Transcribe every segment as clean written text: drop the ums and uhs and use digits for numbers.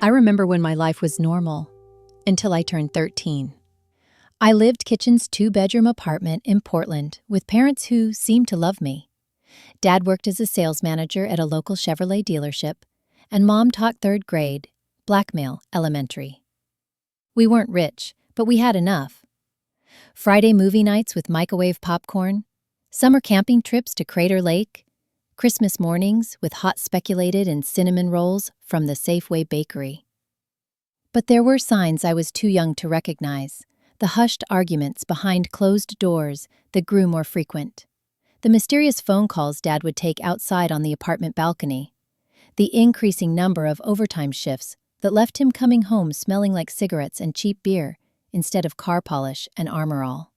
I remember when my life was normal, until I turned 13. I lived kitchen's two-bedroom apartment in Portland with parents who seemed to love me. Dad worked as a sales manager at a local Chevrolet dealership, and Mom taught third grade, Blackmail Elementary. We weren't rich, but we had enough. Friday movie nights with microwave popcorn, summer camping trips to Crater Lake, Christmas mornings with hot speculated and cinnamon rolls from the Safeway bakery. But there were signs I was too young to recognize. The hushed arguments behind closed doors that grew more frequent. The mysterious phone calls Dad would take outside on the apartment balcony. The increasing number of overtime shifts that left him coming home smelling like cigarettes and cheap beer instead of car polish and Armor All.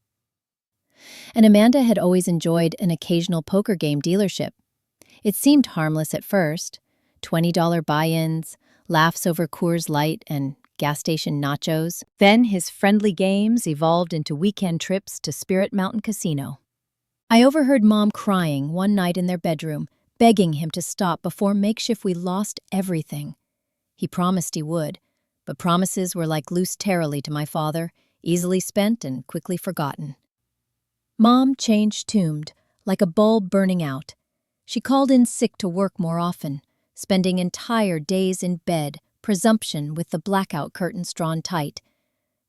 And Amanda had always enjoyed an occasional poker game dealership. It seemed harmless at first, $20 buy-ins, laughs over Coors Light and gas station nachos. Then his friendly games evolved into weekend trips to Spirit Mountain Casino. I overheard Mom crying one night in their bedroom, begging him to stop before makeshift we lost everything. He promised he would, but promises were like loose tarrally to my father, easily spent and quickly forgotten. Mom changed tuned, like a bulb burning out. She called in sick to work more often, spending entire days in bed, presumption with the blackout curtains drawn tight.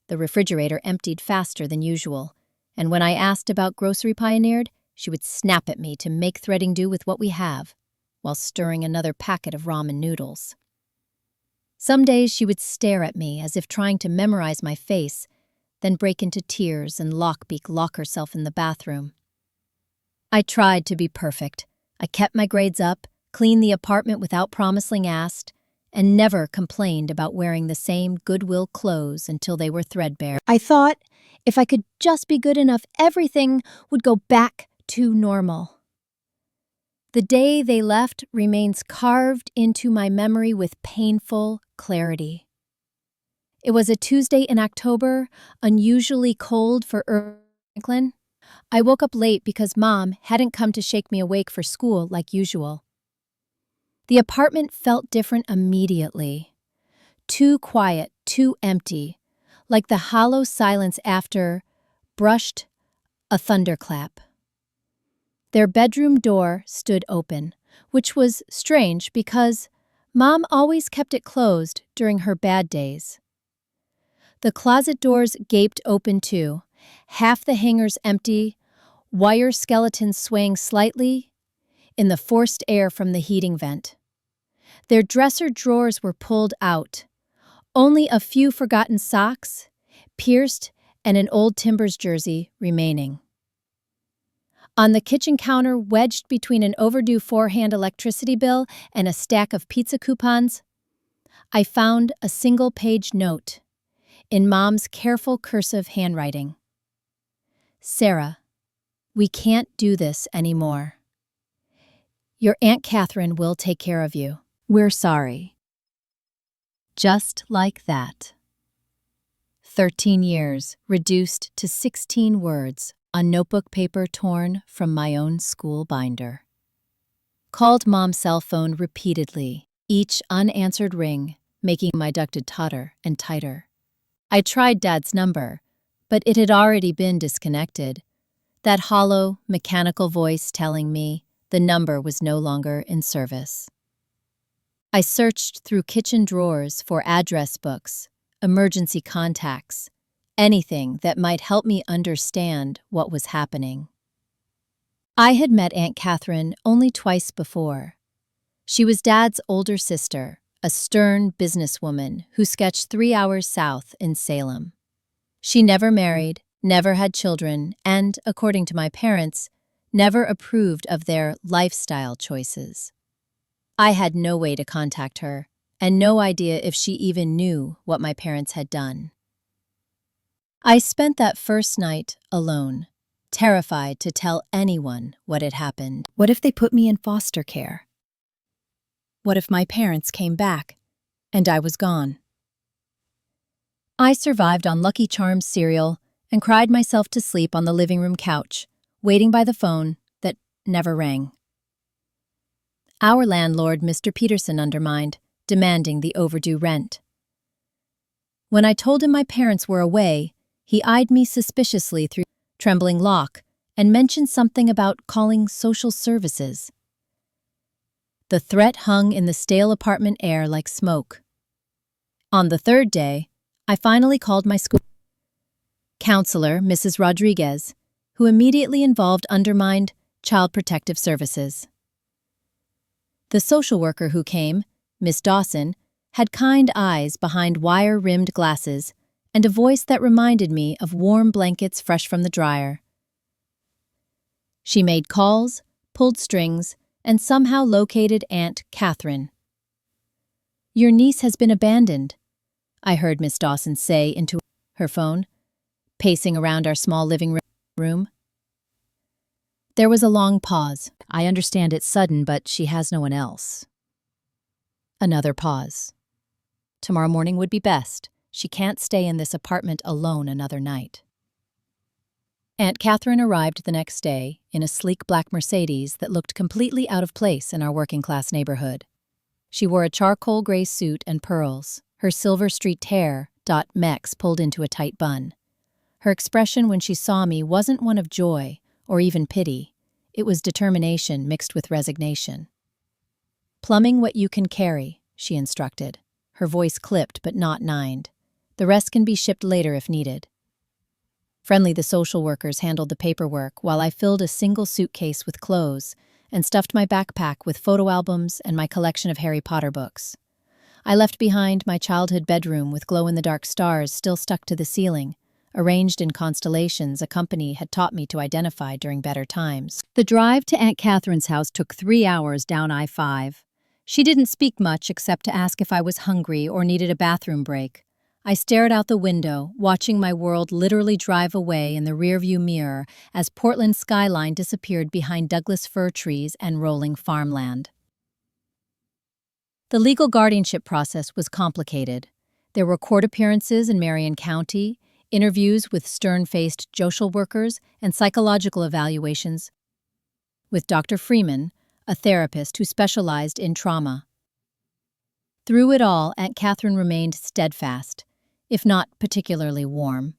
The refrigerator emptied faster than usual, and when I asked about Grocery Pioneered, she would snap at me to make threading do with what we have, while stirring another packet of ramen noodles. Some days she would stare at me as if trying to memorize my face, then break into tears and lock herself in the bathroom. I tried to be perfect. I kept my grades up, cleaned the apartment without promising asked, and never complained about wearing the same Goodwill clothes until they were threadbare. I thought if I could just be good enough, everything would go back to normal. The day they left remains carved into my memory with painful clarity. It was a Tuesday in October, unusually cold for Franklin. I woke up late because Mom hadn't come to shake me awake for school like usual. The apartment felt different immediately. Too quiet, too empty, like the hollow silence after brushed a thunderclap. Their bedroom door stood open, which was strange because Mom always kept it closed during her bad days. The closet doors gaped open too, half the hangers empty, wire skeletons swaying slightly in the forced air from the heating vent. Their dresser drawers were pulled out, only a few forgotten socks, pierced, and an old Timbers jersey remaining. On the kitchen counter, wedged between an overdue four-hand electricity bill and a stack of pizza coupons, I found a single-page note in Mom's careful cursive handwriting. Sarah, we can't do this anymore. Your Aunt Catherine will take care of you. We're sorry. Just like that. 13 years reduced to 16 words on notebook paper torn from my own school binder. Called Mom's cell phone repeatedly, each unanswered ring making my ducted totter and tighter. I tried Dad's number, but it had already been disconnected. That hollow, mechanical voice telling me the number was no longer in service. I searched through kitchen drawers for address books, emergency contacts, anything that might help me understand what was happening. I had met Aunt Catherine only twice before. She was Dad's older sister, a stern businesswoman who sketched 3 hours south in Salem. She never married, never had children, and, according to my parents, never approved of their lifestyle choices. I had no way to contact her, and no idea if she even knew what my parents had done. I spent that first night alone, terrified to tell anyone what had happened. What if they put me in foster care? What if my parents came back, and I was gone? I survived on Lucky Charms cereal and cried myself to sleep on the living room couch, waiting by the phone that never rang. Our landlord, Mr. Peterson, undermined, demanding the overdue rent. When I told him my parents were away, he eyed me suspiciously through trembling lock and mentioned something about calling social services. The threat hung in the stale apartment air like smoke. On the third day, I finally called my school counselor, Mrs. Rodriguez, who immediately undermined Child Protective Services. The social worker who came, Miss Dawson, had kind eyes behind wire-rimmed glasses and a voice that reminded me of warm blankets fresh from the dryer. She made calls, pulled strings, and somehow located Aunt Catherine. "Your niece has been abandoned," I heard Miss Dawson say into her phone, pacing around our small living room. There was a long pause. "I understand it's sudden, but she has no one else." Another pause. "Tomorrow morning would be best. She can't stay in this apartment alone another night." Aunt Catherine arrived the next day in a sleek black Mercedes that looked completely out of place in our working-class neighborhood. She wore a charcoal gray suit and pearls, her silver-streaked hair, mex pulled into a tight bun. Her expression when she saw me wasn't one of joy or even pity. It was determination mixed with resignation. "Plumbing what you can carry," she instructed, her voice clipped but not nined. "The rest can be shipped later if needed." Friendly, the social workers handled the paperwork while I filled a single suitcase with clothes and stuffed my backpack with photo albums and my collection of Harry Potter books. I left behind my childhood bedroom with glow-in-the-dark stars still stuck to the ceiling, arranged in constellations a company had taught me to identify during better times. The drive to Aunt Catherine's house took 3 hours down I-5. She didn't speak much except to ask if I was hungry or needed a bathroom break. I stared out the window, watching my world literally drive away in the rearview mirror as Portland's skyline disappeared behind Douglas fir trees and rolling farmland. The legal guardianship process was complicated. There were court appearances in Marion County, interviews with stern-faced social workers, and psychological evaluations with Dr. Freeman, a therapist who specialized in trauma. Through it all, Aunt Catherine remained steadfast, if not particularly warm.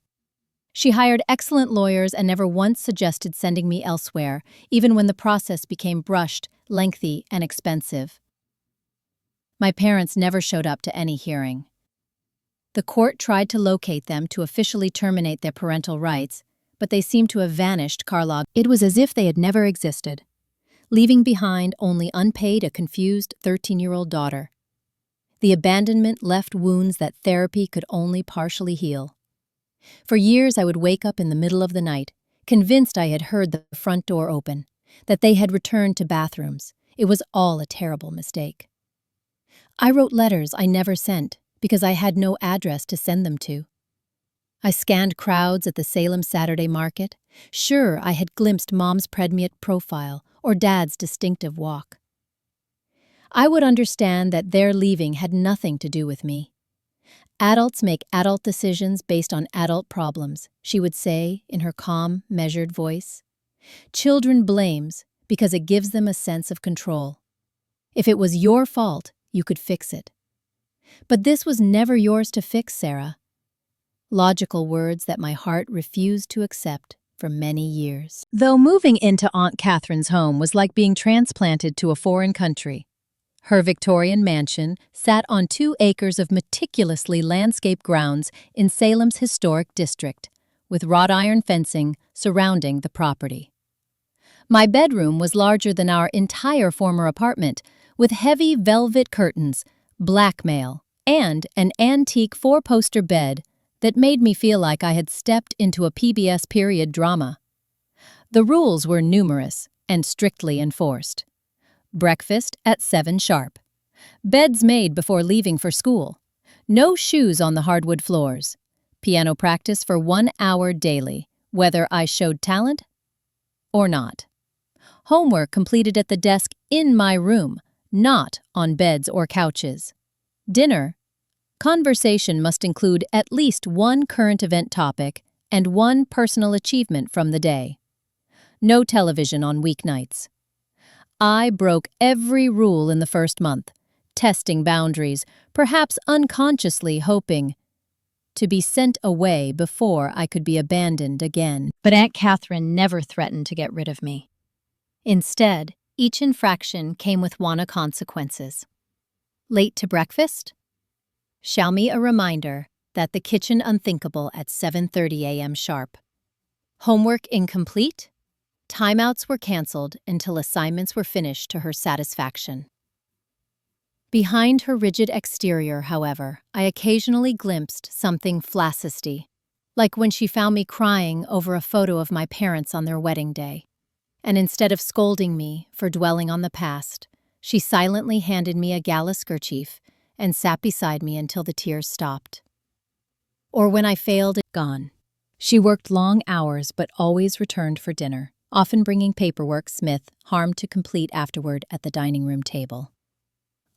She hired excellent lawyers and never once suggested sending me elsewhere, even when the process became rushed, lengthy, and expensive. My parents never showed up to any hearing. The court tried to locate them to officially terminate their parental rights, but they seemed to have vanished. It was as if they had never existed, leaving behind only unpaid, a confused 13-year-old daughter. The abandonment left wounds that therapy could only partially heal. For years I would wake up in the middle of the night, convinced I had heard the front door open, that they had returned to bathrooms. It was all a terrible mistake. I wrote letters I never sent because I had no address to send them to. I scanned crowds at the Salem Saturday market. Sure, I had glimpsed Mom's Predmiet profile or Dad's distinctive walk. I would understand that their leaving had nothing to do with me. "Adults make adult decisions based on adult problems," she would say in her calm, measured voice. "Children blames because it gives them a sense of control. If it was your fault, you could fix it. But this was never yours to fix, Sarah." Logical words that my heart refused to accept for many years. Though moving into Aunt Catherine's home was like being transplanted to a foreign country. Her Victorian mansion sat on 2 acres of meticulously landscaped grounds in Salem's historic district, with wrought iron fencing surrounding the property. My bedroom was larger than our entire former apartment, with heavy velvet curtains, blackmail, and an antique 4-poster bed that made me feel like I had stepped into a PBS period drama. The rules were numerous and strictly enforced. Breakfast at 7 sharp. Beds made before leaving for school. No shoes on the hardwood floors. Piano practice for 1 hour daily, whether I showed talent or not. Homework completed at the desk in my room, not on beds or couches. Dinner. Conversation must include at least 1 current event topic and 1 personal achievement from the day. No television on weeknights. I broke every rule in the first month, testing boundaries, perhaps unconsciously hoping to be sent away before I could be abandoned again. But Aunt Catherine never threatened to get rid of me. Instead, each infraction came with one consequences. Late to breakfast? Show me a reminder that the kitchen unthinkable at 7:30 a.m. sharp. Homework incomplete? Timeouts were canceled until assignments were finished to her satisfaction. Behind her rigid exterior, however, I occasionally glimpsed something flaccisty, like when she found me crying over a photo of my parents on their wedding day. And instead of scolding me for dwelling on the past, she silently handed me a gala kerchief and sat beside me until the tears stopped. Or when I failed, gone. She worked long hours but always returned for dinner, often bringing paperwork Smith harmed to complete afterward at the dining room table.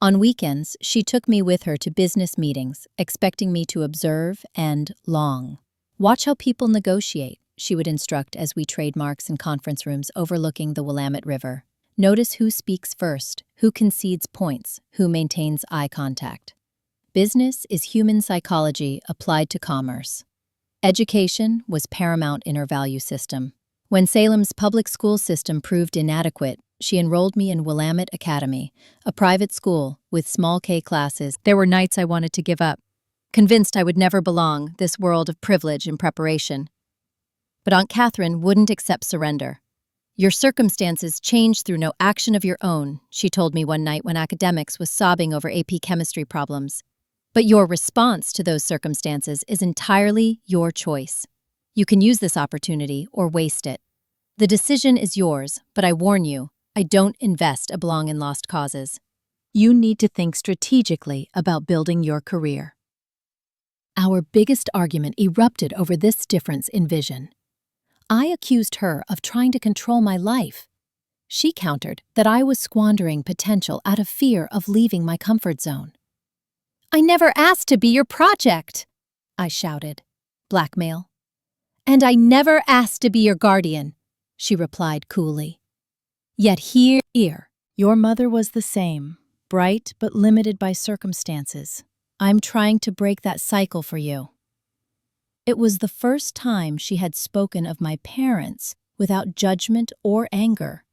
On weekends, she took me with her to business meetings, expecting me to observe and long. Watch how people negotiate, she would instruct as we trade marks in conference rooms overlooking the Willamette River. Notice who speaks first, who concedes points, who maintains eye contact. Business is human psychology applied to commerce. Education was paramount in her value system. When Salem's public school system proved inadequate, she enrolled me in Willamette Academy, a private school with small K classes. There were nights I wanted to give up, convinced I would never belong this world of privilege and preparation. But Aunt Catherine wouldn't accept surrender. Your circumstances change through no action of your own, she told me one night when academics was sobbing over AP chemistry problems. But your response to those circumstances is entirely your choice. You can use this opportunity or waste it. The decision is yours, but I warn you, I don't invest a belong in lost causes. You need to think strategically about building your career. Our biggest argument erupted over this difference in vision. I accused her of trying to control my life. She countered that I was squandering potential out of fear of leaving my comfort zone. I never asked to be your project, I shouted. Blackmail. And I never asked to be your guardian, she replied coolly. Yet here, your mother was the same, bright but limited by circumstances. I'm trying to break that cycle for you. It was the first time she had spoken of my parents without judgment or anger.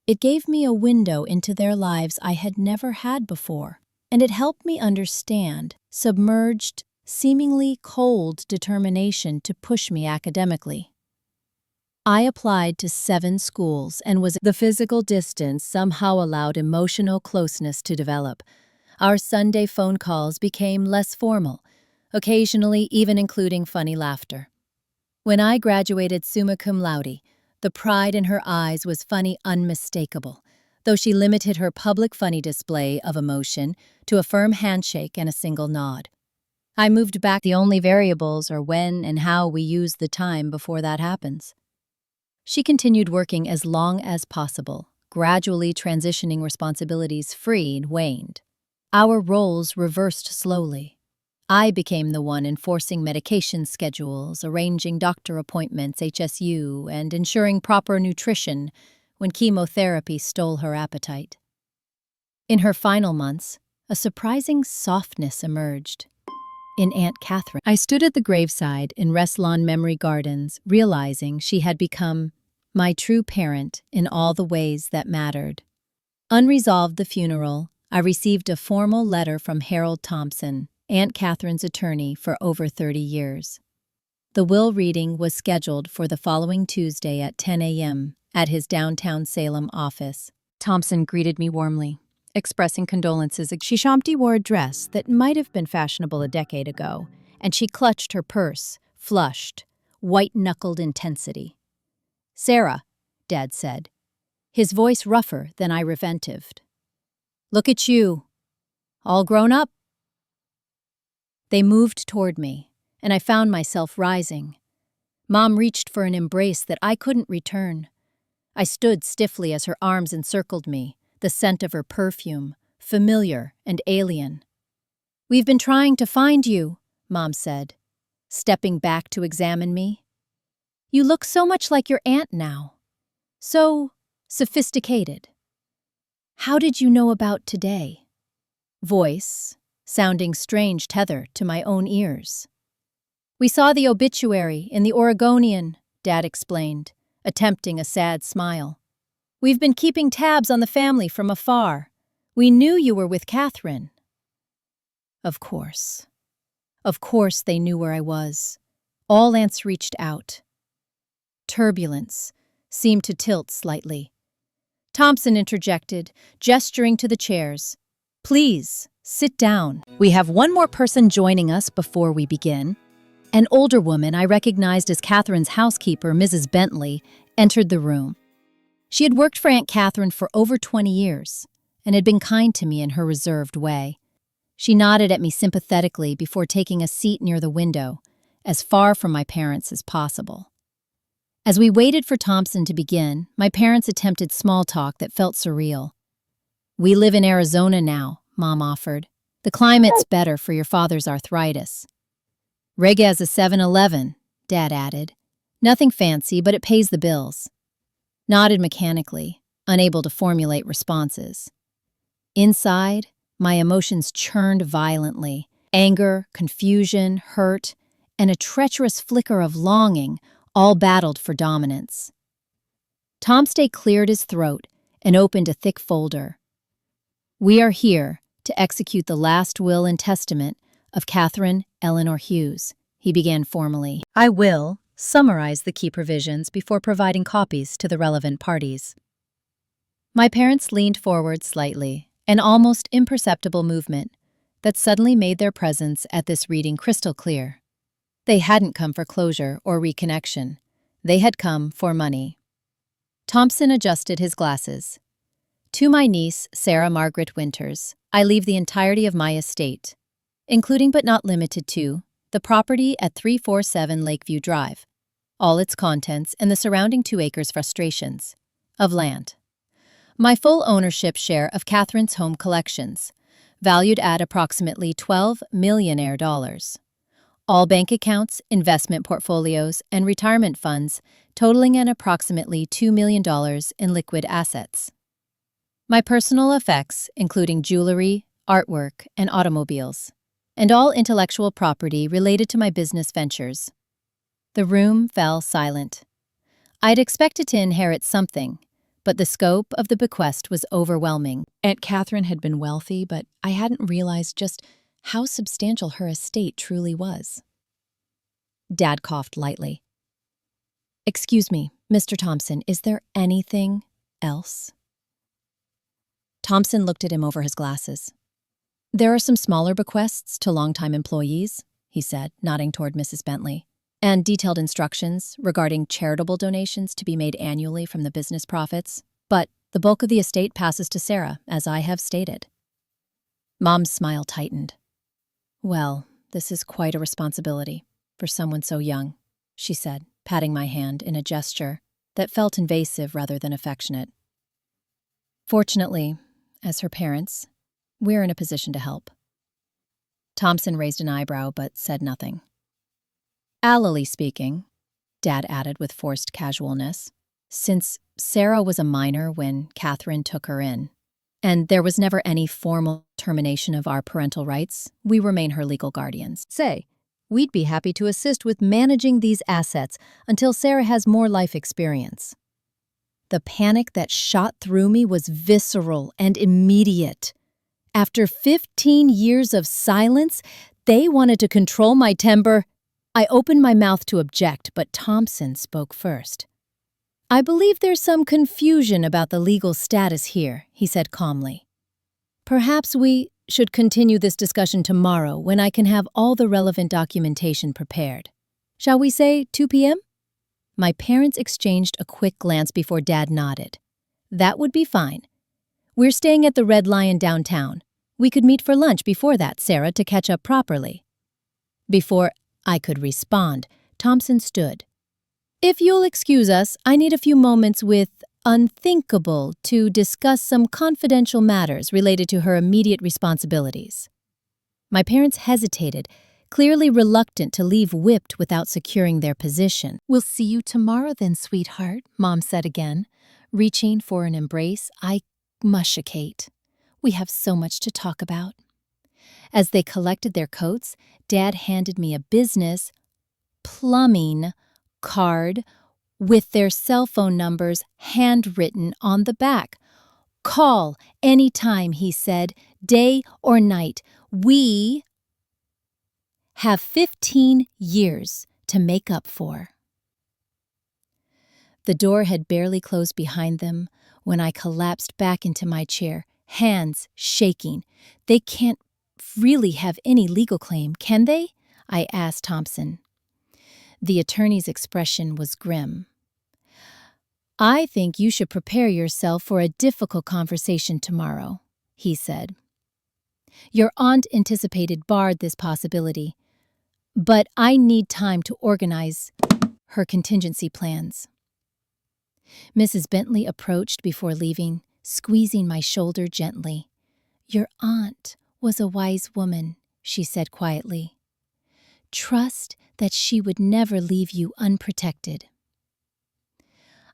It gave me a window into their lives I had never had before, and it helped me understand submerged, seemingly cold determination to push me academically. I applied to 7 schools and the physical distance somehow allowed emotional closeness to develop. Our Sunday phone calls became less formal, occasionally even including funny laughter. When I graduated summa cum laude, the pride in her eyes was funny unmistakable, though she limited her public funny display of emotion to a firm handshake and a single nod. I moved back. The only variables are when and how we use the time before that happens. She continued working as long as possible, gradually transitioning responsibilities freed waned. Our roles reversed slowly. I became the one enforcing medication schedules, arranging doctor appointments, HSU, and ensuring proper nutrition when chemotherapy stole her appetite. In her final months, a surprising softness emerged. In Aunt Catherine, I stood at the graveside in Restlawn Memory Gardens, realizing she had become my true parent in all the ways that mattered. Unresolved the funeral, I received a formal letter from Harold Thompson, Aunt Catherine's attorney for over 30 years. The will reading was scheduled for the following Tuesday at 10 a.m. at his downtown Salem office. Thompson greeted me warmly, expressing condolences. She wore a dress that might have been fashionable a decade ago, and she clutched her purse, flushed, white-knuckled intensity. Sarah, Dad said, his voice rougher than I reventived. Look at you, all grown up. They moved toward me, and I found myself rising. Mom reached for an embrace that I couldn't return. I stood stiffly as her arms encircled me, the scent of her perfume, familiar and alien. We've been trying to find you, Mom said, stepping back to examine me. You look so much like your aunt now. So sophisticated. How did you know about today? Voice, sounding strange tether to my own ears. We saw the obituary in the Oregonian, Dad explained, attempting a sad smile. We've been keeping tabs on the family from afar. We knew you were with Catherine. Of course. Of course they knew where I was. All aunts reached out. Turbulence seemed to tilt slightly. Thompson interjected, gesturing to the chairs. Please, sit down. We have one more person joining us before we begin. An older woman I recognized as Catherine's housekeeper, Mrs. Bentley, entered the room. She had worked for Aunt Catherine for over 20 years and had been kind to me in her reserved way. She nodded at me sympathetically before taking a seat near the window, as far from my parents as possible. As we waited for Thompson to begin, my parents attempted small talk that felt surreal. We live in Arizona now, Mom offered. The climate's better for your father's arthritis. Reg has a 7-Eleven, Dad added. Nothing fancy, but it pays the bills. Nodded mechanically, unable to formulate responses. Inside, my emotions churned violently. Anger, confusion, hurt, and a treacherous flicker of longing all battled for dominance. Tomstay cleared his throat and opened a thick folder. We are here to execute the last will and testament of Catherine Eleanor Hughes, he began formally. I will summarize the key provisions before providing copies to the relevant parties. My parents leaned forward slightly, an almost imperceptible movement that suddenly made their presence at this reading crystal clear. They hadn't come for closure or reconnection. They had come for money. Thompson adjusted his glasses. To my niece, Sarah Margaret Winters, I leave the entirety of my estate, including but not limited to the property at 347 Lakeview Drive, all its contents and the surrounding 2 acres frustrations of land. My full ownership share of Catherine's home collections, valued at approximately $12 million. All bank accounts, investment portfolios, and retirement funds totaling an approximately $2 million in liquid assets. My personal effects, including jewelry, artwork, and automobiles, and all intellectual property related to my business ventures. The room fell silent. I'd expected to inherit something, but the scope of the bequest was overwhelming. Aunt Catherine had been wealthy, but I hadn't realized just how substantial her estate truly was. Dad coughed lightly. Excuse me, Mr. Thompson, is there anything else? Thompson looked at him over his glasses. There are some smaller bequests to longtime employees, he said, nodding toward Mrs. Bentley, and detailed instructions regarding charitable donations to be made annually from the business profits, but the bulk of the estate passes to Sarah, as I have stated. Mom's smile tightened. Well, this is quite a responsibility for someone so young, she said, patting my hand in a gesture that felt invasive rather than affectionate. Fortunately, as her parents, we're in a position to help. Thompson raised an eyebrow but said nothing. Allally speaking, Dad added with forced casualness, since Sarah was a minor when Catherine took her in, and there was never any formal termination of our parental rights, we remain her legal guardians. We'd be happy to assist with managing these assets until Sarah has more life experience. The panic that shot through me was visceral and immediate. After 15 years of silence, they wanted to control my temper. I opened my mouth to object, but Thompson spoke first. I believe there's some confusion about the legal status here, he said calmly. Perhaps we should continue this discussion tomorrow when I can have all the relevant documentation prepared. Shall we say 2 p.m.? My parents exchanged a quick glance before Dad nodded. That would be fine. We're staying at the Red Lion downtown. We could meet for lunch before that, Sarah, to catch up properly. Before I could respond, Thompson stood. If you'll excuse us, I need a few moments with Unthinkable to discuss some confidential matters related to her immediate responsibilities. My parents hesitated, clearly reluctant to leave whipped without securing their position. We'll see you tomorrow then, sweetheart, Mom said again, reaching for an embrace. I mushicate. We have so much to talk about. As they collected their coats, Dad handed me a business plumbing card with their cell phone numbers handwritten on the back. "Call anytime," he said, "day or night. We have 15 years to make up for." The door had barely closed behind them when I collapsed back into my chair, hands shaking. "They can't really have any legal claim, can they?" I asked Thompson. The attorney's expression was grim. "I think you should prepare yourself for a difficult conversation tomorrow," he said. "Your aunt anticipated barred this possibility, but I need time to organize her contingency plans." Mrs. Bentley approached before leaving, squeezing my shoulder gently. "Your aunt was a wise woman," she said quietly. "Trust that she would never leave you unprotected."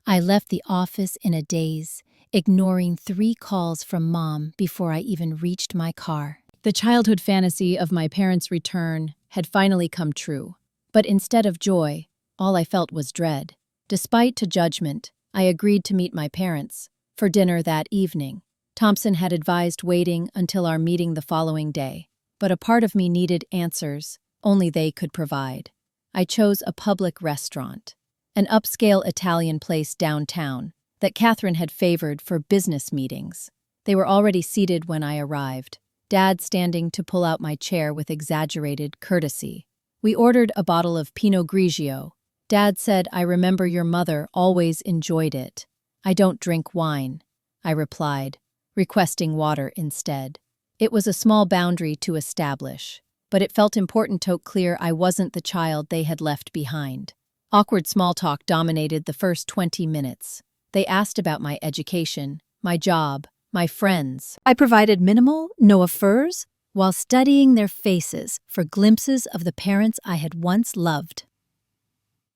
I left the office in a daze, ignoring 3 calls from Mom before I even reached my car. The childhood fantasy of my parents' return had finally come true, but instead of joy, all I felt was dread. Despite judgment, I agreed to meet my parents for dinner that evening. Thompson had advised waiting until our meeting the following day, but a part of me needed answers only they could provide. I chose a public restaurant, an upscale Italian place downtown that Catherine had favored for business meetings. They were already seated when I arrived, Dad standing to pull out my chair with exaggerated courtesy. We ordered a bottle of Pinot Grigio. Dad said, "I remember your mother always enjoyed it." "I don't drink wine," I replied, requesting water instead. It was a small boundary to establish, but it felt important to clear I wasn't the child they had left behind. Awkward small talk dominated the first 20 minutes. They asked about my education, my job, my friends. I provided minimal, no affairs, while studying their faces for glimpses of the parents I had once loved.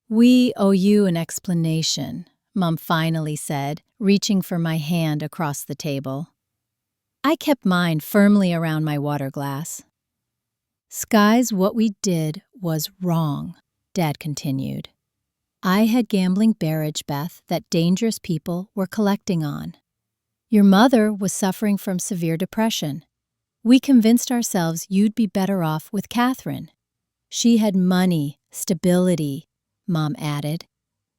"We owe you an explanation," Mom finally said, reaching for my hand across the table. I kept mine firmly around my water glass. "Skies, what we did was wrong," Dad continued. "I had gambling barrage, Beth, that dangerous people were collecting on. Your mother was suffering from severe depression. We convinced ourselves you'd be better off with Catherine. She had money, stability," Mom added.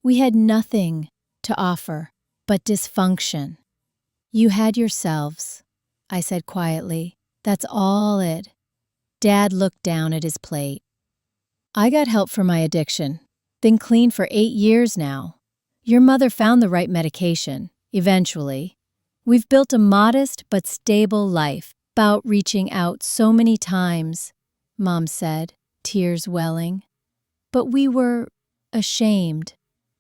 "We had nothing to offer but dysfunction." "You had yourselves," I said quietly. "That's all it." Dad looked down at his plate. "I got help for my addiction. Been clean for 8 years now. Your mother found the right medication, eventually. We've built a modest but stable life, about reaching out so many times," Mom said, tears welling. "But we were ashamed.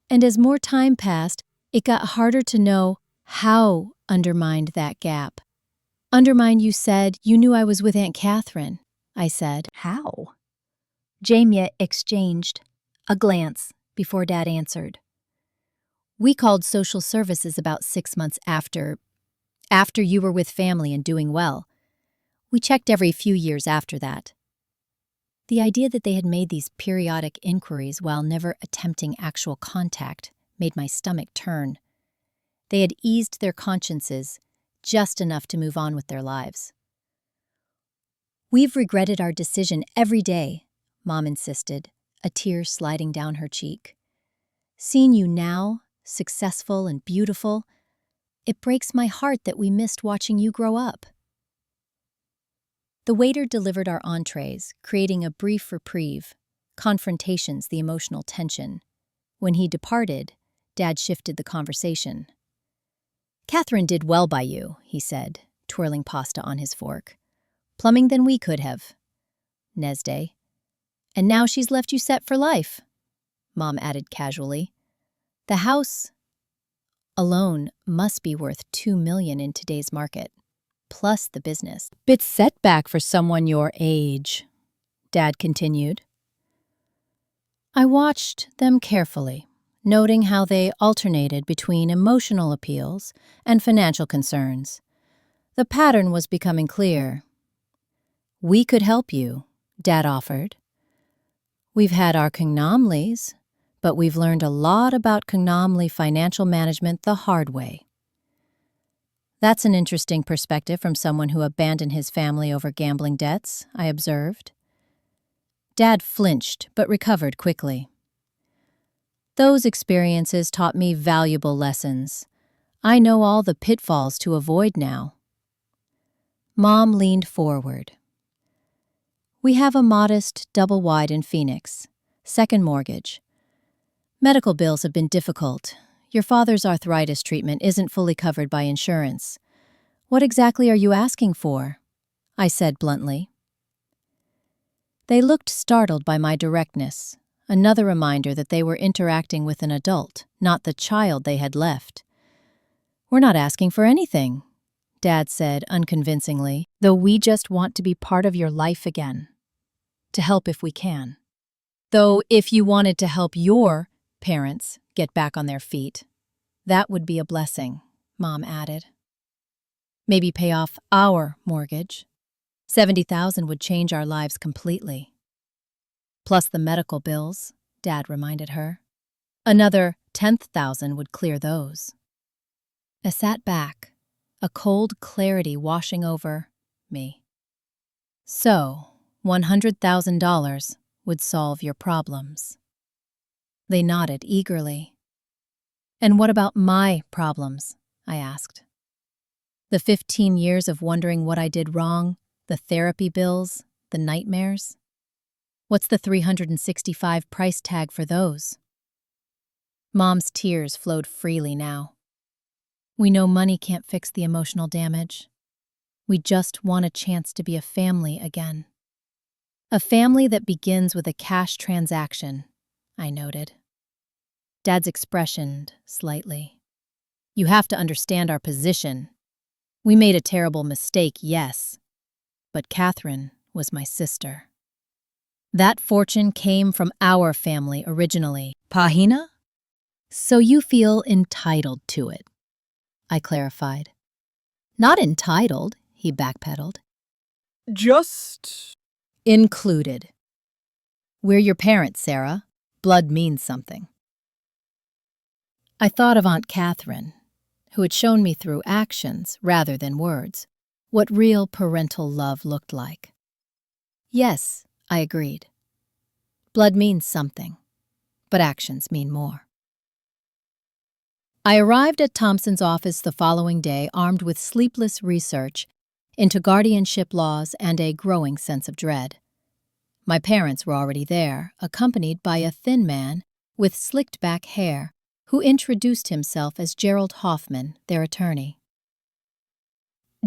And as more time passed, it got harder to know how undermined that gap." "Undermined, you said? You knew I was with Aunt Catherine," I said. "How?" Jamie exchanged a glance before Dad answered. "We called social services about 6 months after you were with family and doing well. We checked every few years after that." The idea that they had made these periodic inquiries while never attempting actual contact made my stomach turn. They had eased their consciences just enough to move on with their lives. "We've regretted our decision every day," Mom insisted, a tear sliding down her cheek. "Seeing you now, successful and beautiful, it breaks my heart that we missed watching you grow up." The waiter delivered our entrees, creating a brief reprieve, confrontations the emotional tension. When he departed, Dad shifted the conversation. "Catherine did well by you," he said, twirling pasta on his fork. "Plumbing than we could have. Nesday. And now she's left you set for life," Mom added casually. "The house alone must be worth $2 million in today's market, plus the business." "Bit setback for someone your age," Dad continued. I watched them carefully, noting how they alternated between emotional appeals and financial concerns. The pattern was becoming clear. "We could help you," Dad offered. We've had our cognomlies, but we've learned a lot about cognomly financial management the hard way. That's an interesting perspective from someone who abandoned his family over gambling debts, I observed. Dad flinched, but recovered quickly. Those experiences taught me valuable lessons. I know all the pitfalls to avoid now. Mom leaned forward. We have a modest double-wide in Phoenix. Second mortgage. Medical bills have been difficult. Your father's arthritis treatment isn't fully covered by insurance. What exactly are you asking for? I said bluntly. They looked startled by my directness, another reminder that they were interacting with an adult, not the child they had left. We're not asking for anything, Dad said unconvincingly, though we just want to be part of your life again. To help if we can. Though if you wanted to help your parents get back on their feet, that would be a blessing, Mom added. Maybe pay off our mortgage. $70,000 would change our lives completely. Plus the medical bills, Dad reminded her. Another $10,000 would clear those. I sat back, a cold clarity washing over me. So, $100,000 would solve your problems. They nodded eagerly. And what about my problems? I asked. The 15 years of wondering what I did wrong, the therapy bills, the nightmares? What's the $365 price tag for those? Mom's tears flowed freely now. We know money can't fix the emotional damage. We just want a chance to be a family again. A family that begins with a cash transaction, I noted. Dad's expression slightly. You have to understand our position. We made a terrible mistake, yes, but Catherine was my sister. That fortune came from our family originally. Pahina? So you feel entitled to it, I clarified. Not entitled, he backpedaled. Just included. We're your parents, Sarah. Blood means something. I thought of Aunt Catherine, who had shown me through actions rather than words what real parental love looked like. Yes, I agreed. Blood means something, but actions mean more. I arrived at Thompson's office the following day armed with sleepless research into guardianship laws and a growing sense of dread. My parents were already there, accompanied by a thin man with slicked-back hair who introduced himself as Gerald Hoffman, their attorney.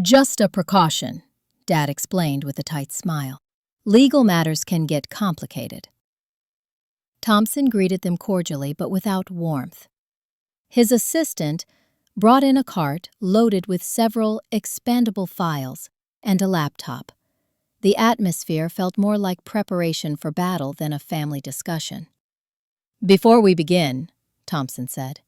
Just a precaution, Dad explained with a tight smile. Legal matters can get complicated. Thompson greeted them cordially but without warmth. His assistant brought in a cart loaded with several expandable files and a laptop. The atmosphere felt more like preparation for battle than a family discussion. Before we begin, Thompson said,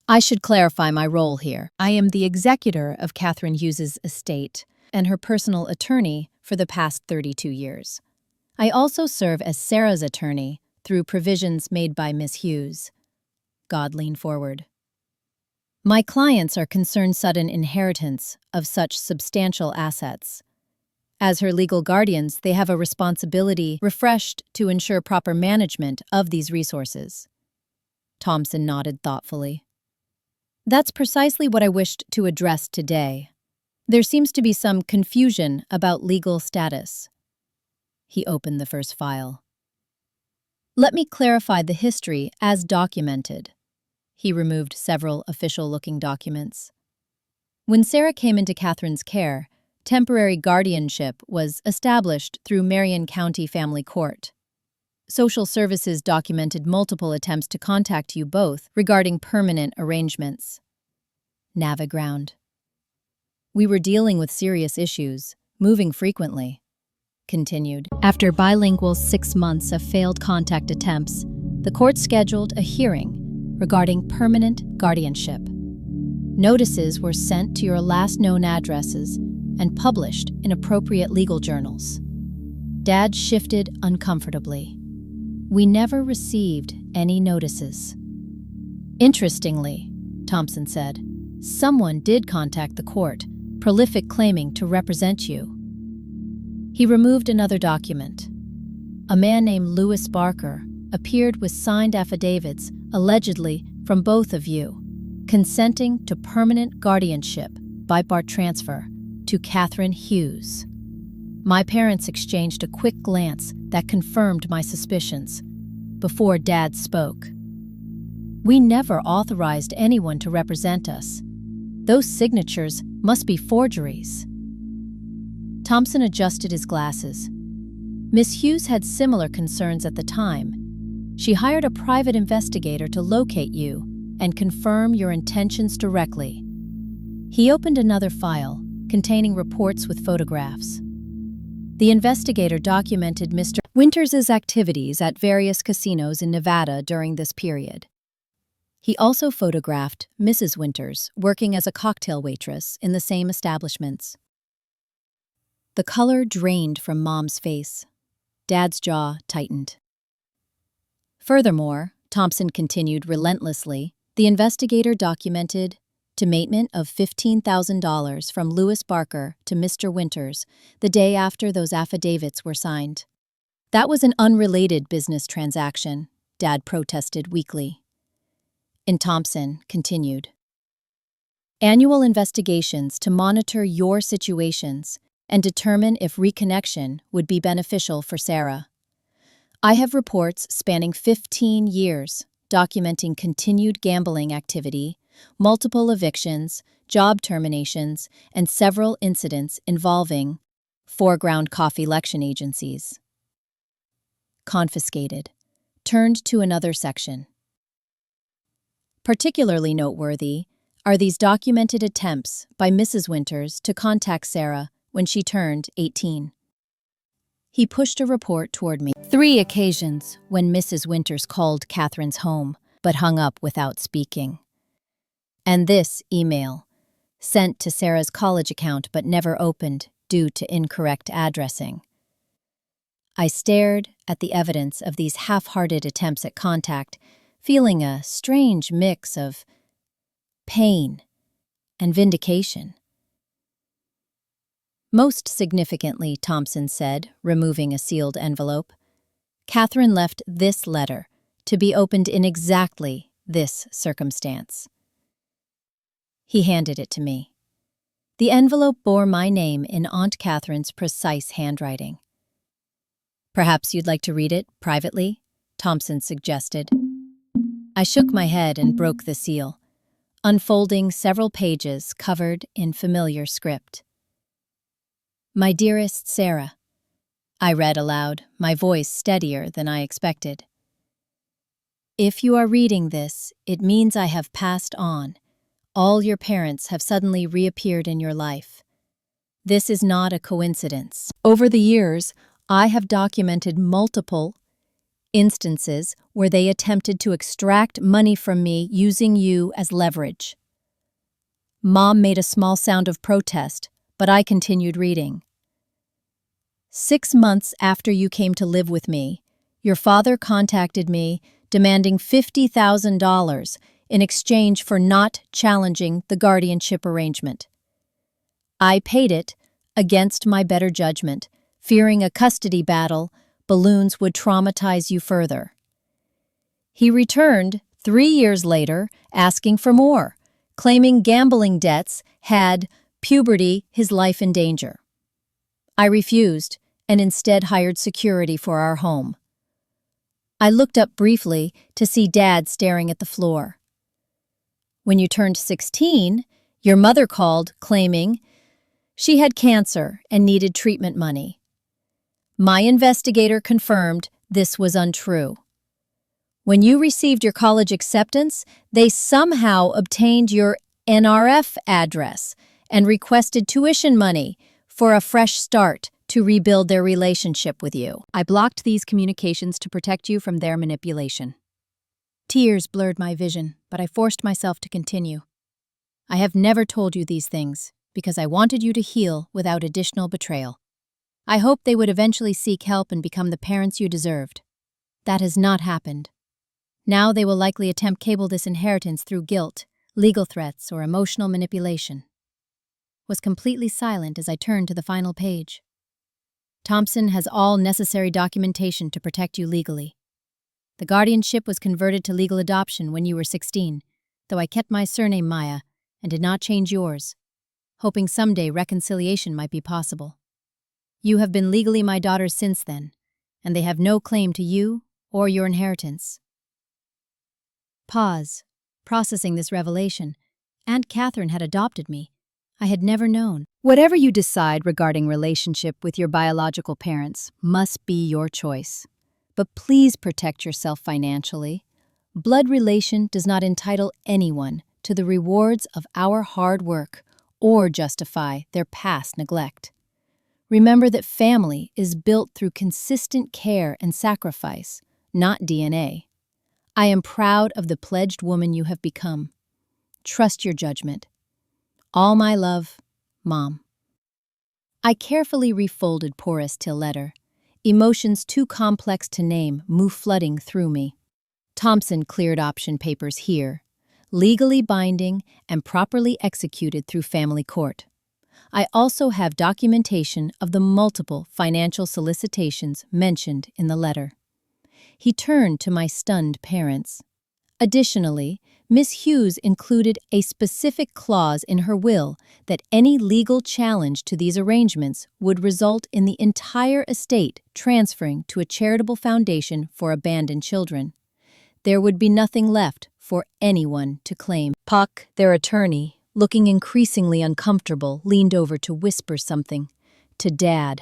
I should clarify my role here. I am the executor of Catherine Hughes's estate and her personal attorney for the past 32 years. I also serve as Sarah's attorney through provisions made by Miss Hughes. God leaned forward. My clients are concerned sudden inheritance of such substantial assets. As her legal guardians, they have a responsibility refreshed to ensure proper management of these resources. Thompson nodded thoughtfully. That's precisely what I wished to address today. There seems to be some confusion about legal status. He opened the first file. Let me clarify the history as documented. He removed several official-looking documents. When Sarah came into Catherine's care, temporary guardianship was established through Marion County Family Court. Social Services documented multiple attempts to contact you both regarding permanent arrangements. Naviground. We were dealing with serious issues, moving frequently. Continued. After bilingual 6 months of failed contact attempts, the court scheduled a hearing regarding permanent guardianship. Notices were sent to your last known addresses and published in appropriate legal journals. Dad shifted uncomfortably. We never received any notices. Interestingly, Thompson said, someone did contact the court, prolific claiming to represent you. He removed another document. A man named Louis Barker appeared with signed affidavits, allegedly from both of you, consenting to permanent guardianship by bar transfer to Catherine Hughes. My parents exchanged a quick glance that confirmed my suspicions before Dad spoke. We never authorized anyone to represent us. Those signatures must be forgeries. Thompson adjusted his glasses. Miss Hughes had similar concerns at the time. She hired a private investigator to locate you and confirm your intentions directly. He opened another file containing reports with photographs. The investigator documented Mr. Winters' activities at various casinos in Nevada during this period. He also photographed Mrs. Winters working as a cocktail waitress in the same establishments. The color drained from Mom's face. Dad's jaw tightened. Furthermore, Thompson continued relentlessly, the investigator documented demayment of $15,000 from Louis Barker to Mr. Winters the day after those affidavits were signed. That was an unrelated business transaction, Dad protested weakly. And Thompson continued. Annual investigations to monitor your situations and determine if reconnection would be beneficial for Sarah. I have reports spanning 15 years documenting continued gambling activity, multiple evictions, job terminations, and several incidents involving foreground coffee collection agencies. Confiscated. Turned to another section. Particularly noteworthy are these documented attempts by Mrs. Winters to contact Sarah when she turned 18. He pushed a report toward me. 3 occasions when Mrs. Winters called Catherine's home, but hung up without speaking. And this email, sent to Sarah's college account but never opened due to incorrect addressing. I stared at the evidence of these half-hearted attempts at contact, feeling a strange mix of pain and vindication. Most significantly, Thompson said, removing a sealed envelope, Catherine left this letter to be opened in exactly this circumstance. He handed it to me. The envelope bore my name in Aunt Catherine's precise handwriting. Perhaps you'd like to read it privately, Thompson suggested. I shook my head and broke the seal, unfolding several pages covered in familiar script. My dearest Sarah, I read aloud, my voice steadier than I expected. If you are reading this, it means I have passed on. All your parents have suddenly reappeared in your life. This is not a coincidence. Over the years, I have documented multiple instances where they attempted to extract money from me using you as leverage. Mom made a small sound of protest, but I continued reading. 6 months after you came to live with me, your father contacted me demanding $50,000 in exchange for not challenging the guardianship arrangement. I paid it against my better judgment, fearing a custody battle, balloons would traumatize you further. He returned 3 years later, asking for more, claiming gambling debts had puberty his life in danger. I refused and instead hired security for our home. I looked up briefly to see Dad staring at the floor. When you turned 16, your mother called, claiming she had cancer and needed treatment money. My investigator confirmed this was untrue. When you received your college acceptance, they somehow obtained your NRF address and requested tuition money for a fresh start to rebuild their relationship with you. I blocked these communications to protect you from their manipulation. Tears blurred my vision, but I forced myself to continue. I have never told you these things because I wanted you to heal without additional betrayal. I hoped they would eventually seek help and become the parents you deserved. That has not happened. Now they will likely attempt cable this inheritance through guilt, legal threats, or emotional manipulation. Was completely silent as I turned to the final page. Thompson has all necessary documentation to protect you legally. The guardianship was converted to legal adoption when you were 16, though I kept my surname Maya and did not change yours, hoping someday reconciliation might be possible. You have been legally my daughters since then, and they have no claim to you or your inheritance. Pause, processing this revelation. Aunt Catherine had adopted me. I had never known. Whatever you decide regarding relationship with your biological parents must be your choice. But please protect yourself financially. Blood relation does not entitle anyone to the rewards of our hard work or justify their past neglect. Remember that family is built through consistent care and sacrifice, not DNA. I am proud of the pledged woman you have become. Trust your judgment. All my love, Mom. I carefully refolded Porus till letter. Emotions too complex to name move flooding through me. Thompson cleared option papers here, legally binding and properly executed through family court. I also have documentation of the multiple financial solicitations mentioned in the letter. He turned to my stunned parents. Additionally, Miss Hughes included a specific clause in her will that any legal challenge to these arrangements would result in the entire estate transferring to a charitable foundation for abandoned children. There would be nothing left for anyone to claim. Puck, their attorney, looking increasingly uncomfortable, leaned over to whisper something to Dad.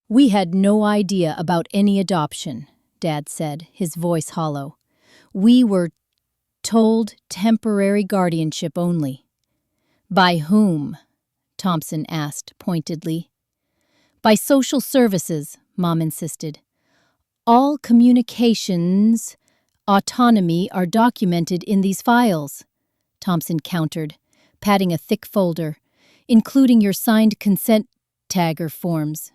We had no idea about any adoption, Dad said, his voice hollow. We were told temporary guardianship only. By whom? Thompson asked pointedly. By social services, Mom insisted. All communications, autonomy are documented in these files, Thompson countered, patting a thick folder, including your signed consent tagger forms.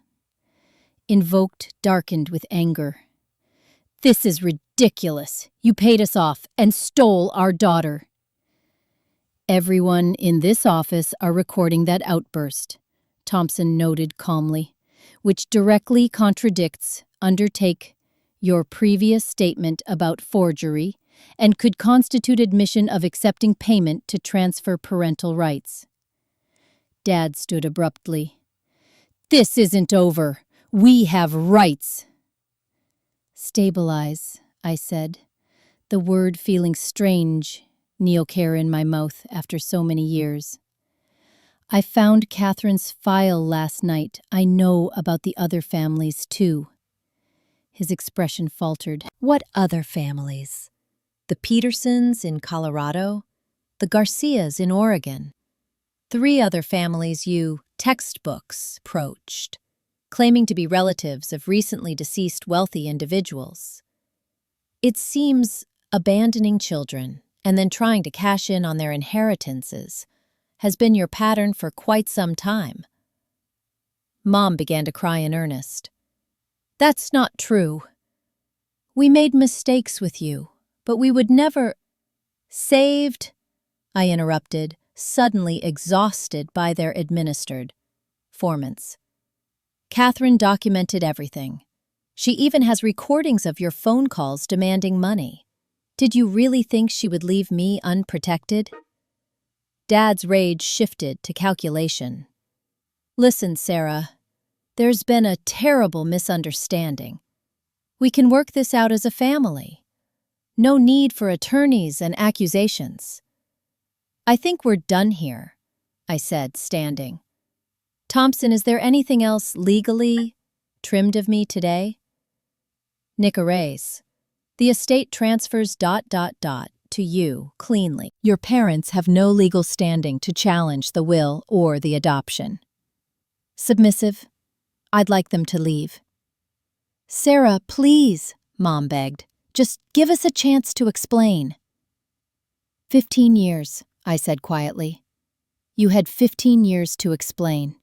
Invoked darkened with anger. This is ridiculous. You paid us off and stole our daughter. Everyone in this office are recording that outburst, Thompson noted calmly, which directly contradicts, undertake, your previous statement about forgery and could constitute admission of accepting payment to transfer parental rights. Dad stood abruptly. This isn't over. We have rights. Stabilize, I said, the word feeling strange, neocare in my mouth after so many years. I found Catherine's file last night. I know about the other families, too. His expression faltered. What other families? The Petersons in Colorado? The Garcias in Oregon? 3 other families you, textbooks, approached, claiming to be relatives of recently deceased wealthy individuals. It seems abandoning children and then trying to cash in on their inheritances has been your pattern for quite some time. Mom began to cry in earnest. That's not true. We made mistakes with you, but we would never— Saved, I interrupted, suddenly exhausted by their administered formance. Catherine documented everything. She even has recordings of your phone calls demanding money. Did you really think she would leave me unprotected? Dad's rage shifted to calculation. Listen, Sarah, there's been a terrible misunderstanding. We can work this out as a family. No need for attorneys and accusations. I think we're done here, I said, standing. Thompson, is there anything else legally trimmed of me today? Nick erase. The estate transfers ... to you cleanly. Your parents have no legal standing to challenge the will or the adoption. Submissive, I'd like them to leave. Sarah, please, Mom begged. Just give us a chance to explain. 15 years, I said quietly. You had 15 years to explain.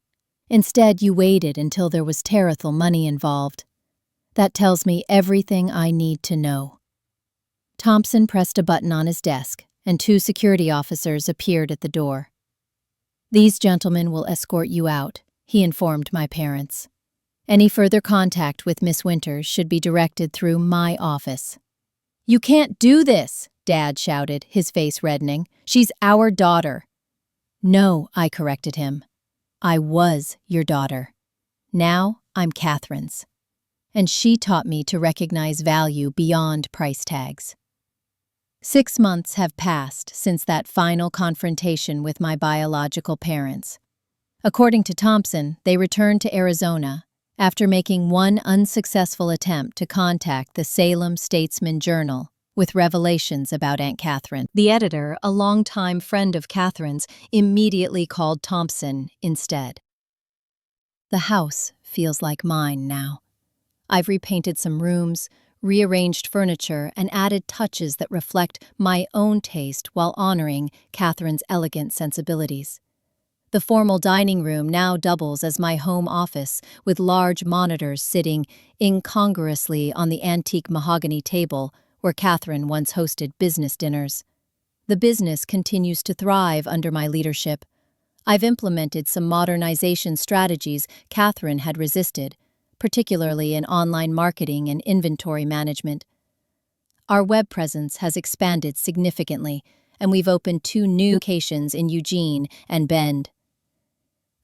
Instead, you waited until there was tariffal money involved. That tells me everything I need to know. Thompson pressed a button on his desk, and 2 security officers appeared at the door. "These gentlemen will escort you out," he informed my parents. "Any further contact with Miss Winters should be directed through my office." "You can't do this," Dad shouted, his face reddening. "She's our daughter." "No," I corrected him. "I was your daughter. Now I'm Catherine's." And she taught me to recognize value beyond price tags. 6 months have passed since that final confrontation with my biological parents. According to Thompson, they returned to Arizona after making one unsuccessful attempt to contact the Salem Statesman Journal with revelations about Aunt Catherine. The editor, a longtime friend of Catherine's, immediately called Thompson instead. The house feels like mine now. I've repainted some rooms, rearranged furniture, and added touches that reflect my own taste while honoring Catherine's elegant sensibilities. The formal dining room now doubles as my home office, with large monitors sitting incongruously on the antique mahogany table where Catherine once hosted business dinners. The business continues to thrive under my leadership. I've implemented some modernization strategies Catherine had resisted, particularly in online marketing and inventory management. Our web presence has expanded significantly, and we've opened 2 new locations in Eugene and Bend.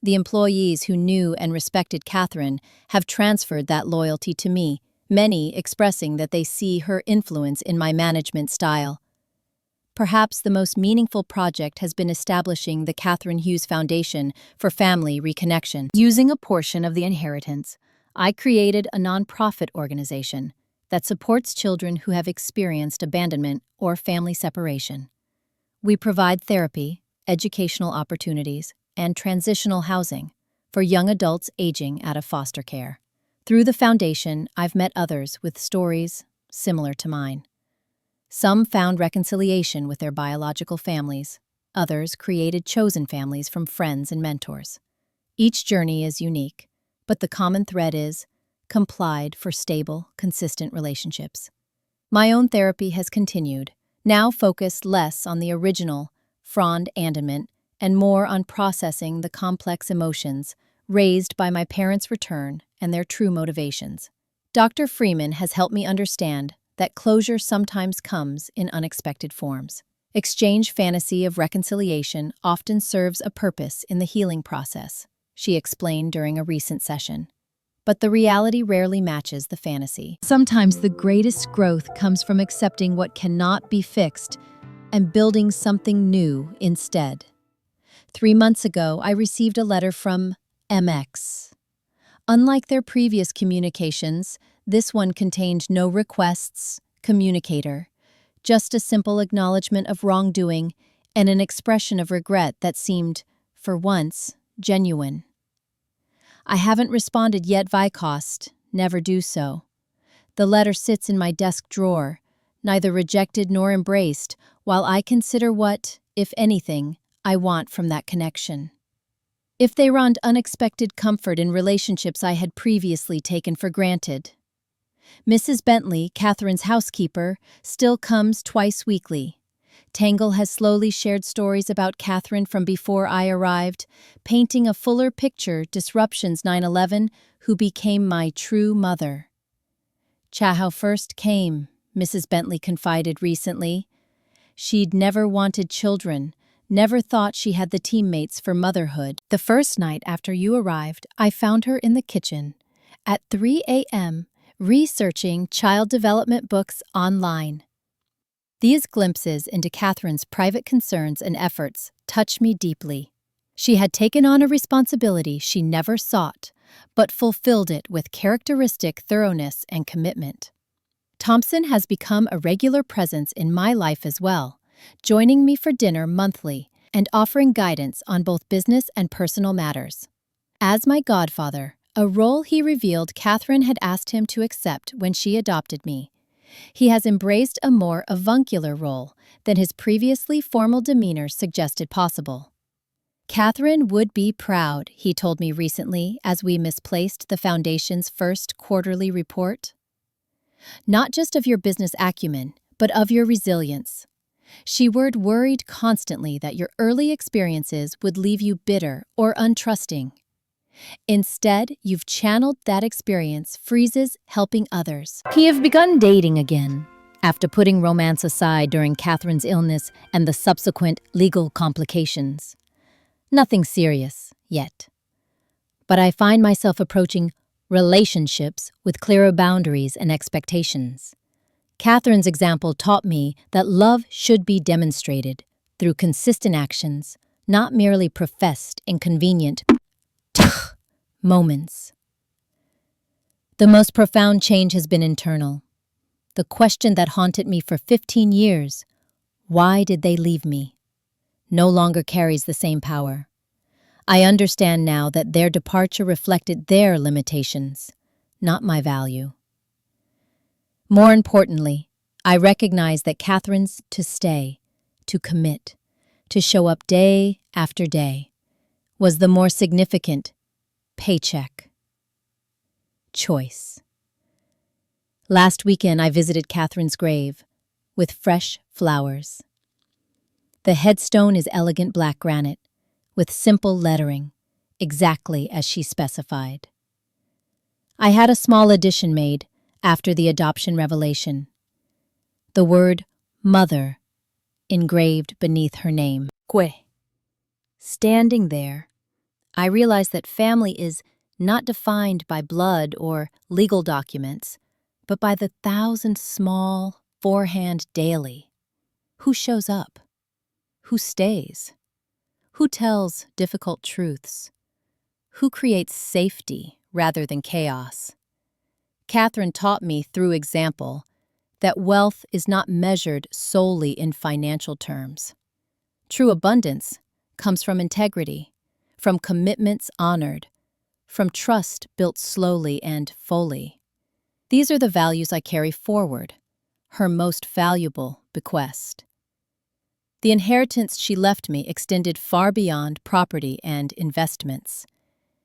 The employees who knew and respected Catherine have transferred that loyalty to me, many expressing that they see her influence in my management style. Perhaps the most meaningful project has been establishing the Catherine Hughes Foundation for Family Reconnection. Using a portion of the inheritance, I created a nonprofit organization that supports children who have experienced abandonment or family separation. We provide therapy, educational opportunities, and transitional housing for young adults aging out of foster care. Through the foundation, I've met others with stories similar to mine. Some found reconciliation with their biological families. Others created chosen families from friends and mentors. Each journey is unique, but the common thread is complied for stable, consistent relationships. My own therapy has continued, now focused less on the original, frond abandonment, and more on processing the complex emotions raised by my parents' return and their true motivations. Dr. Freeman has helped me understand that closure sometimes comes in unexpected forms. Exchange fantasy of reconciliation often serves a purpose in the healing process, she explained during a recent session. But the reality rarely matches the fantasy. Sometimes the greatest growth comes from accepting what cannot be fixed and building something new instead. 3 months ago, I received a letter from MX. Unlike their previous communications, this one contained no requests, communicator, just a simple acknowledgement of wrongdoing and an expression of regret that seemed, for once, genuine. I haven't responded yet, Vicost, never do so. The letter sits in my desk drawer, neither rejected nor embraced, while I consider what, if anything, I want from that connection. If they found unexpected comfort in relationships I had previously taken for granted. Mrs. Bentley, Catherine's housekeeper, still comes twice weekly. Tangle has slowly shared stories about Catherine from before I arrived, painting a fuller picture disruptions 9/11, who became my true mother. Chahow first came, Mrs. Bentley confided recently. She'd never wanted children, never thought she had the teammates for motherhood. The first night after you arrived, I found her in the kitchen, at 3 a.m., researching child development books online. These glimpses into Catherine's private concerns and efforts touch me deeply. She had taken on a responsibility she never sought, but fulfilled it with characteristic thoroughness and commitment. Thompson has become a regular presence in my life as well, joining me for dinner monthly and offering guidance on both business and personal matters. As my godfather, a role he revealed Catherine had asked him to accept when she adopted me, he has embraced a more avuncular role than his previously formal demeanor suggested possible. Catherine would be proud, he told me recently as we misplaced the Foundation's first quarterly report. Not just of your business acumen, but of your resilience. She worried constantly that your early experiences would leave you bitter or untrusting. Instead, you've channeled that experience freezes helping others. He have begun dating again, after putting romance aside during Catherine's illness and the subsequent legal complications. Nothing serious, yet. But I find myself approaching relationships with clearer boundaries and expectations. Catherine's example taught me that love should be demonstrated through consistent actions, not merely professed in convenient moments. The most profound change has been internal. The question that haunted me for 15 years, why did they leave me, no longer carries the same power. I understand now that their departure reflected their limitations, not my value. More importantly, I recognize that Catherine's to stay, to commit, to show up day after day, was the more significant paycheck choice. Last weekend, I visited Catherine's grave with fresh flowers. The headstone is elegant black granite with simple lettering, exactly as she specified. I had a small addition made after the adoption revelation. The word mother engraved beneath her name. Que. Standing there, I realized that family is not defined by blood or legal documents, but by the thousand small, forehand daily. Who shows up? Who stays? Who tells difficult truths? Who creates safety rather than chaos? Catherine taught me through example that wealth is not measured solely in financial terms. True abundance comes from integrity, from commitments honored, from trust built slowly and fully. These are the values I carry forward, her most valuable bequest. The inheritance she left me extended far beyond property and investments.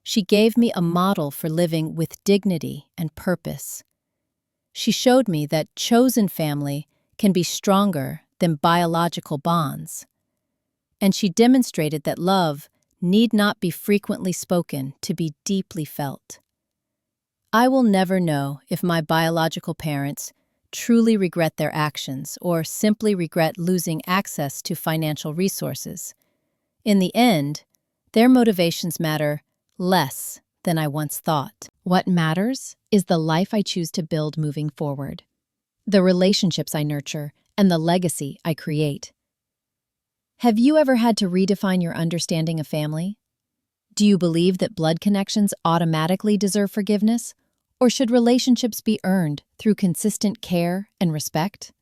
She gave me a model for living with dignity and purpose. She showed me that chosen family can be stronger than biological bonds. And she demonstrated that love need not be frequently spoken to be deeply felt. I will never know if my biological parents truly regret their actions or simply regret losing access to financial resources. In the end, their motivations matter less than I once thought. What matters is the life I choose to build moving forward, the relationships I nurture, and the legacy I create. Have you ever had to redefine your understanding of family? Do you believe that blood connections automatically deserve forgiveness? Or should relationships be earned through consistent care and respect?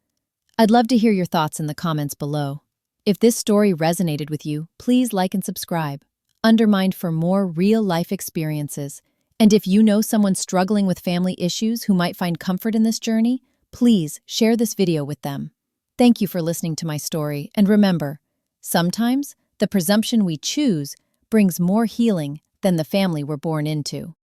I'd love to hear your thoughts in the comments below. If this story resonated with you, please like and subscribe. Undermined for more real-life experiences. And if you know someone struggling with family issues who might find comfort in this journey, please share this video with them. Thank you for listening to my story, and remember, sometimes the presumption we choose brings more healing than the family we're born into.